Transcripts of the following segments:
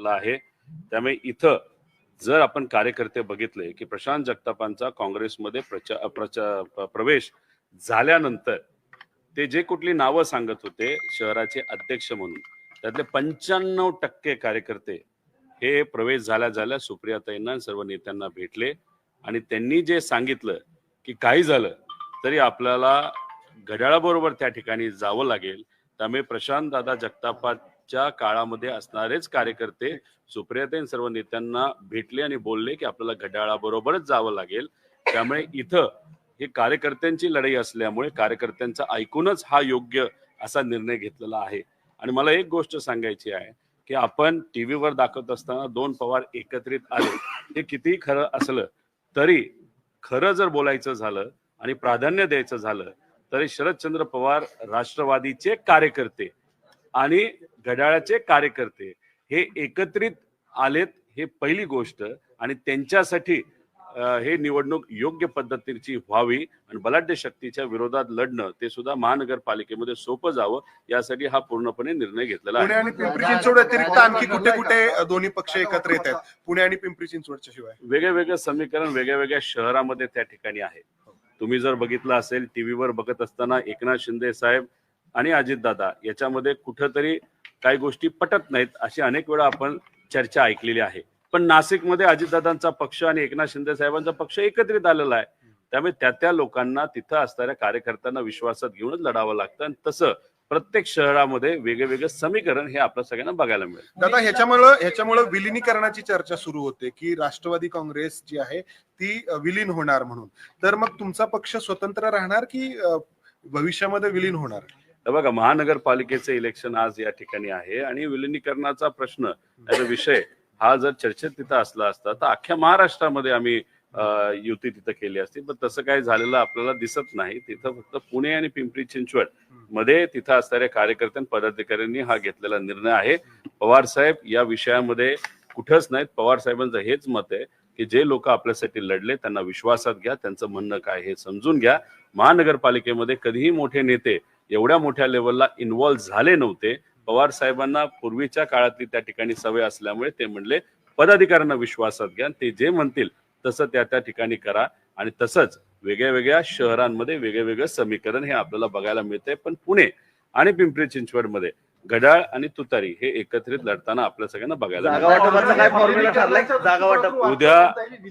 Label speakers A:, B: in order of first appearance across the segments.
A: घेतलेला आहे. त्यामुळे इथं जर आपण कार्यकर्ते बघितले की प्रशांत जगतापांचा काँग्रेसमध्ये प्रवेश झाल्यानंतर ते जे कुठली नावं सांगत होते शहराचे अध्यक्ष म्हणून, त्यातले 95% कार्यकर्ते हे प्रवेश झाल्या सुप्रियाताईंना सर्व नेत्यांना भेटले आणि त्यांनी जे सांगितलं की काही झालं तरी आपल्याला घड्याळाबरोबर त्या ठिकाणी जावं लागेल. त्यामुळे प्रशांत दादा जगतापाच्या काळामध्ये असणारेच कार्यकर्ते सुप्रियाताईं सर्व नेत्यांना भेटले आणि बोलले की आपल्याला घड्याळाबरोबरच जावं लागेल. त्यामुळे इथं ही कार्यकर्त्यांची लढाई असल्यामुळे कार्यकर्त्यांचं ऐकूनच हा योग्य असा निर्णय घेतलेला आहे. आणि मला एक गोष्ट सांगायची आहे की आपण टीव्हीवर दाखवत असताना 2 पवार एकत्रित आले, हे कितीही खरं असलं तरी खरं जर बोलायचं झालं आणि प्राधान्य द्यायचं झालं तरी शरदचंद्र पवार राष्ट्रवादीचे कार्यकर्ते आणि घड्याळाचे कार्यकर्ते हे एकत्रित आलेत, हे पहिली गोष्ट. आणि त्यांच्यासाठी हे निवडणूक योग्य पद्धतीची व्हावी आणि बलाढ्य शक्तीच्या विरोधात लढणं ते सुद्धा महानगरपालिकेमध्ये सोपं जावं यासाठी हा पूर्णपणे निर्णय घेतलेला आहे.
B: पुणे आणि पिंपरी चिंचवड व्यतिरिक्त आणखी कुठे कुठे दोन्ही पक्ष एकत्र येत आहेत पुणे आणि पिंपरी चिंचवडच्या शिवाय?
A: वेगवेगळं समीकरण वेगवेगळ्या शहरामध्ये त्या ठिकाणी आहे. तुम्ही जर बघितलं असेल टीव्हीवर बघत असताना एकनाथ शिंदे साहेब आणि अजितदादा याच्यामध्ये कुठंतरी काही गोष्टी पटत नाहीत अशी अनेक वेळा आपण चर्चा ऐकलेली आहे. पण नाशिकमध्ये अजितदादांचा पक्ष आणि एकनाथ शिंदे साहेबांचा पक्ष एकत्रित आलेला आहे. त्यामुळे त्या लोकांना तिथं असणाऱ्या कार्यकर्त्यांना विश्वासात घेऊनच लढावं लागतं आणि तसं प्रत्येक शहरामध्ये वेगवेगळं समीकरण हे आपल्या सगळ्यांना बघायला मिळेल.
B: दादा ह्याच्यामुळे विलिनीकरणाची चर्चा सुरू होते की राष्ट्रवादी काँग्रेस जी आहे ती विलीन होणार म्हणून. तर मग तुमचा पक्ष स्वतंत्र राहणार की भविष्यामध्ये विलीन होणार?
A: बघा, महानगरपालिकेचे इलेक्शन आज या ठिकाणी आहे आणि विलिनीकरणाचा प्रश्न याचा विषय हा जर चर्चेत तिथं असला असता तर अख्ख्या महाराष्ट्रामध्ये आम्ही युती तिथं केली असती. पण तसं काही झालेलं आपल्याला दिसत नाही. तिथं फक्त पुणे आणि पिंपरी चिंचवड मध्ये तिथं असणाऱ्या कार्यकर्त्यां पदाधिकाऱ्यांनी हा घेतलेला निर्णय आहे. पवार साहेब या विषयामध्ये कुठंच नाहीत. पवार साहेबांचं हेच मत आहे की जे लोक आपल्यासाठी लढले त्यांना विश्वासात घ्या, त्यांचं म्हणणं काय हे समजून घ्या. महानगरपालिकेमध्ये कधीही मोठे नेते एवढ्या मोठ्या लेवलला इन्व्हॉल्व्ह झाले नव्हते. पवार साहेबांना पूर्वीच्या काळातली त्या ठिकाणी सवय असल्यामुळे ते म्हणले पदाधिकाऱ्यांना विश्वासात घ्या, ते जे म्हणतील तसं त्या ठिकाणी करा. आणि तसंच वेगळ्या शहरांमध्ये वेगवेगळं समीकरण हे आपल्याला बघायला मिळतंय. पण पुणे आणि पिंपरी चिंचवड मध्ये घड्याळ आणि तुतारी हे एकत्रित लढताना आपल्या सगळ्यांना बघायला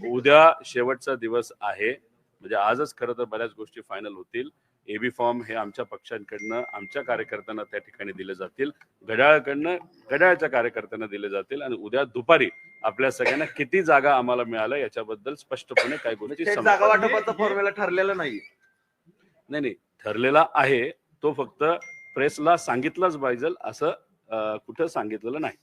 A: उद्या शेवटचा दिवस आहे. म्हणजे आजच खरं तर बऱ्याच गोष्टी फायनल होतील. एबी फॉर्म हे आमच्या पक्षांकडनं आमच्या कार्यकर्त्यांना त्या ठिकाणी दिले जातील, घड्याळकडनं घड्याळच्या कार्यकर्त्यांना दिले जातील आणि उद्या दुपारी आपल्या सगळ्यांना किती जागा आम्हाला मिळाल्या याच्याबद्दल स्पष्टपणे काही गोष्टी
C: जागा वाटपाचा फॉर्म्युला ठरलेला
A: नाही ठरलेला आहे. तो फक्त प्रेसला सांगितलंच पाहिजे असं कुठं सांगितलेलं नाही.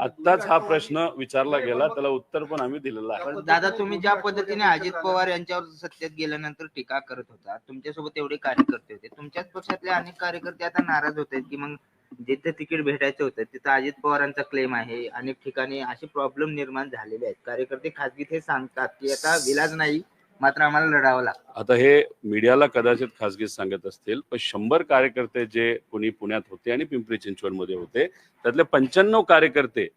A: आत्ताच हा प्रश्न विचारला गेला, त्याला उत्तर पण आम्ही दिलेलं आहे.
D: दादा, तुम्ही ज्या पद्धतीने अजित पवार यांच्यावर सत्तेत गेल्यानंतर टीका करत होता, तुमच्यासोबत एवढे कार्यकर्ते होते, तुमच्याच पक्षातले अनेक कार्यकर्ते आता नाराज होत आहेत की मग जिथे तिकीट भेटायचं होतं तिथं अजित पवारांचा क्लेम आहे. अनेक ठिकाणी असे प्रॉब्लेम निर्माण झालेले आहेत. कार्यकर्ते खासगीत हे सांगतात की आता विलाज नाही, मात्र आम्हाला लढावं लागतं.
A: आता हे मीडियाला कदाचित खासगीत सांगत असतील, पण 100 कार्यकर्ते जे कोणी पुण्यात होते आणि पिंपरी चिंचवड मध्ये होते त्यातले 95 कार्यकर्ते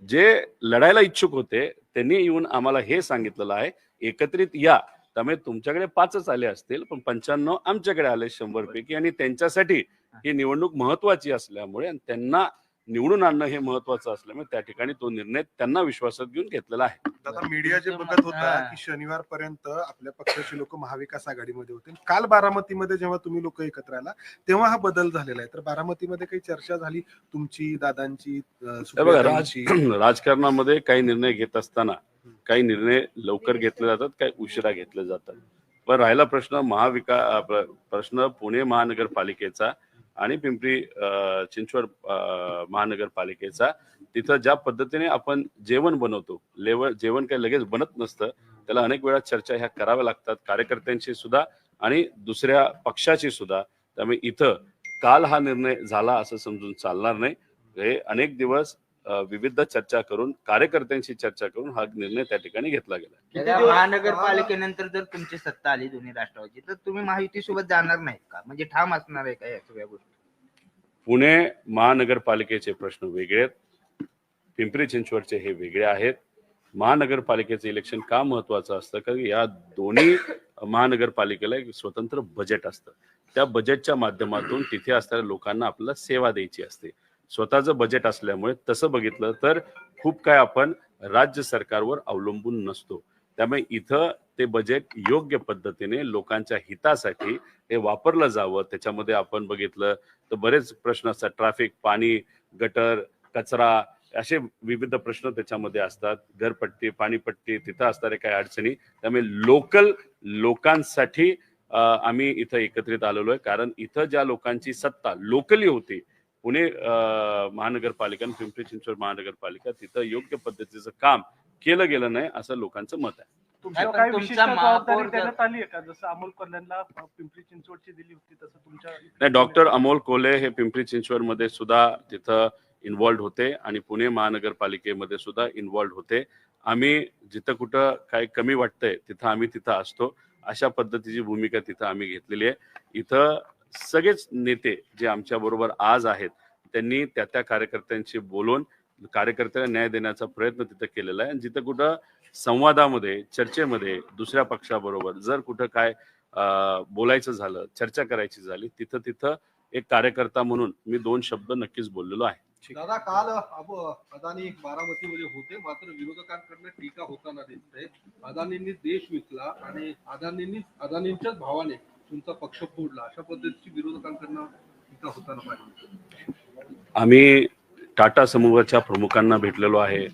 A: जे लढायला इच्छुक होते त्यांनी येऊन आम्हाला हे सांगितलेलं आहे एकत्रित या. त्यामुळे तुमच्याकडे 5च आले असतील पण 95 आमच्याकडे आले 100 पैकी. आणि त्यांच्यासाठी ही निवडणूक महत्वाची असल्यामुळे आणि त्यांना निवडून आणणं हे महत्वाचं असल्यामुळे त्या ठिकाणी तो निर्णय त्यांना विश्वासात घेऊन घेतलेला आहे.
B: आता मीडिया जे बघत होता की शनिवारपर्यंत आपल्या पक्षाची लोक महाविकास आघाडीमध्ये होते. काल बारामतीमध्ये जेव्हा तुम्ही लोक एकत्र आला तेव्हा हा बदल झालेला आहे. तर बारामतीमध्ये काही चर्चा झाली तुमची, दादांची?
A: राजकारणामध्ये काही निर्णय घेत असताना काही निर्णय लवकर घेतले जातात, काही उशिरा घेतले जातात. पण राहिला प्रश्न पुणे महानगरपालिकेचा आणि पिंपरी चिंचवड महानगरपालिकेचा, तिथं ज्या पद्धतीने आपण जेवण बनवतो, जेवण काही लगेच बनत नसतं, त्याला अनेक वेळा चर्चा ह्या कराव्या लागतात कार्यकर्त्यांशी सुद्धा आणि दुसऱ्या पक्षाची सुद्धा. त्यामुळे इथं काल हा निर्णय झाला असं समजून चालणार नाही. हे अनेक दिवस विविध चर्चा करून कार्यकर्त्यांशी चर्चा करून हा निर्णय त्या ठिकाणी घेतला गेला.
D: महानगरपालिकेनंतर जर तुमची सत्ता आली दोन्ही राष्ट्रवादी तर तुम्ही महायुती सोबत जाणार नाहीत का? म्हणजे ठाम असणार आहे का या सगळ्या गोष्टी?
A: पुणे महानगरपालिकेचे प्रश्न वेगळे आहेत, पिंपरी चिंचवडचे हे वेगळे आहेत. महानगरपालिकेचं इलेक्शन का महत्वाचं असतं, कारण या दोन्ही महानगरपालिकेला एक स्वतंत्र बजेट असतं. त्या बजेटच्या माध्यमातून तिथे असणाऱ्या लोकांना आपल्याला सेवा द्यायची असते. स्वतःचं बजेट असल्यामुळे तसं बघितलं तर खूप काय आपण राज्य सरकारवर अवलंबून नसतो. त्यामुळे इथं ते बजेट योग्य पद्धतीने लोकांच्या हितासाठी हे वापरलं जावं. त्याच्यामध्ये आपण बघितलं तर बरेच प्रश्न असतात, ट्रॅफिक, पाणी, गटर, कचरा, असे विविध प्रश्न त्याच्यामध्ये असतात. घरपट्टी, पाणीपट्टी, तिथं असणाऱ्या काही अडचणी. त्यामुळे लोकल लोकांसाठी आम्ही इथं एकत्रित आलेलो आहे, कारण इथं ज्या लोकांची सत्ता लोकली होती, पुणे महानगरपालिका आणि पिंपरी चिंचवड महानगरपालिका, तिथं योग्य पद्धतीचं काम केलं गेलं नाही असं लोकांचं मत आहे.
E: तुमच्यावर
D: पण
E: काही
D: तुमचा
E: विशिष्ट जबाबदारी
D: महापौर
E: देण्यात आली आहे का? जसं अमोल कल्याणला पिंपरी चिंचवडची दिली होती तसं तुमच्या
A: नाही, डॉक्टर अमोल कोल्हे हे पिंपरी चिंचवड मध्ये सुद्धा तिथं इन्व्हॉल्ड होते आणि पुणे महानगरपालिकेमध्ये सुद्धा इन्व्हॉल्ड होते. आम्ही जिथं कुठं काही कमी वाटतंय तिथं आम्ही तिथं असतो. अशा पद्धतीची भूमिका तिथं आम्ही घेतलेली आहे. इथं सगळेच नेते जे आमच्या बरोबर आज आहेत त्यांनी त्या कार्यकर्त्यांशी बोलून कार्यकर्त्यांना न्याय देण्याचा प्रयत्न तिथं केलेला आहे. आणि जिथं कुठं संवादामध्ये, चर्चेमध्ये दुसऱ्या पक्षाबरोबर जर कुठं काय बोलायचं झालं, चर्चा करायची झाली, तिथं एक कार्यकर्ता म्हणून मी 2 शब्द नक्कीच बोललेलो आहे.
F: दादा, काल अदानी बारामतीमध्ये होते, मात्र विरोधकांकडनं टीका होताना दिसते. अदानींनी देश विकला आणि अदानींच्याच भावाने तुमचा पक्ष फोडला, अशा पद्धतीची विरोधकांकडनं टीका होताना पाहिजे.
A: आम्ही टाटा समूहाच्या प्रमुखांना भेटलेलो आहे,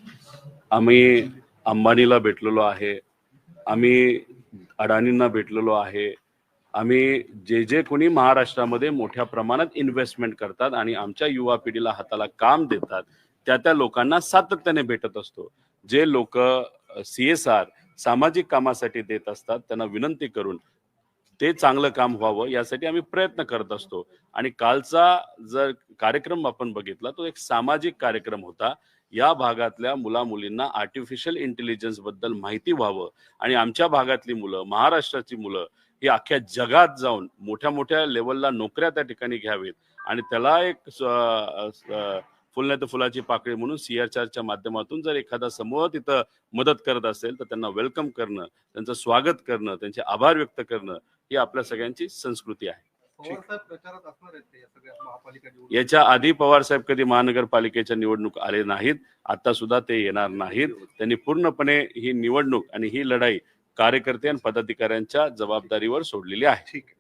A: आम्ही अंबानीला भेटलेलो आहे, आम्ही अडाणींना भेटलेलो आहे, आम्ही जे कोणी महाराष्ट्रामध्ये मोठ्या प्रमाणात इन्व्हेस्टमेंट करतात आणि आमच्या युवा पिढीला हाताला काम देतात त्या लोकांना सातत्याने भेटत असतो. जे लोक CSR सामाजिक कामासाठी देत असतात त्यांना विनंती करून ते चांगलं काम व्हावं यासाठी आम्ही प्रयत्न करत असतो. आणि कालचा जर कार्यक्रम आपण बघितला तो एक सामाजिक कार्यक्रम होता. या भागातल्या मुला मुलींना आर्टिफिशियल इंटेलिजन्स बद्दल माहिती व्हावं आणि आमच्या भागातली मुलं, महाराष्ट्राची मुलं ही अख्ख्या जगात जाऊन मोठ्या मोठ्या लेवलला नोकऱ्या त्या ठिकाणी घ्यावेत आणि त्याला एक फुल नाही तर फुलाची पाकळी म्हणून CR4च्या माध्यमातून जर एखादा समूह तिथं मदत करत असेल तर त्यांना वेलकम करणं, त्यांचं स्वागत करणं, त्यांचे आभार व्यक्त करणं ही आपल्या सगळ्यांची संस्कृती आहे.
F: पवार साहेब प्रचारात असणार आहेत ते या सगळ्या महापालिका निवडणुकीत?
A: याच्या आधी पवार साहेब कधी महानगरपालिकेच्या निवडणूक आले नाहीत, आता सुद्धा ते येणार नाहीत. त्यांनी पूर्णपणे ही निवडणूक आणि ही लढाई कार्यकर्ते आणि पदाधिकाऱ्यांच्या जबाबदारीवर सोडलेली आहे.
B: ठीक आहे.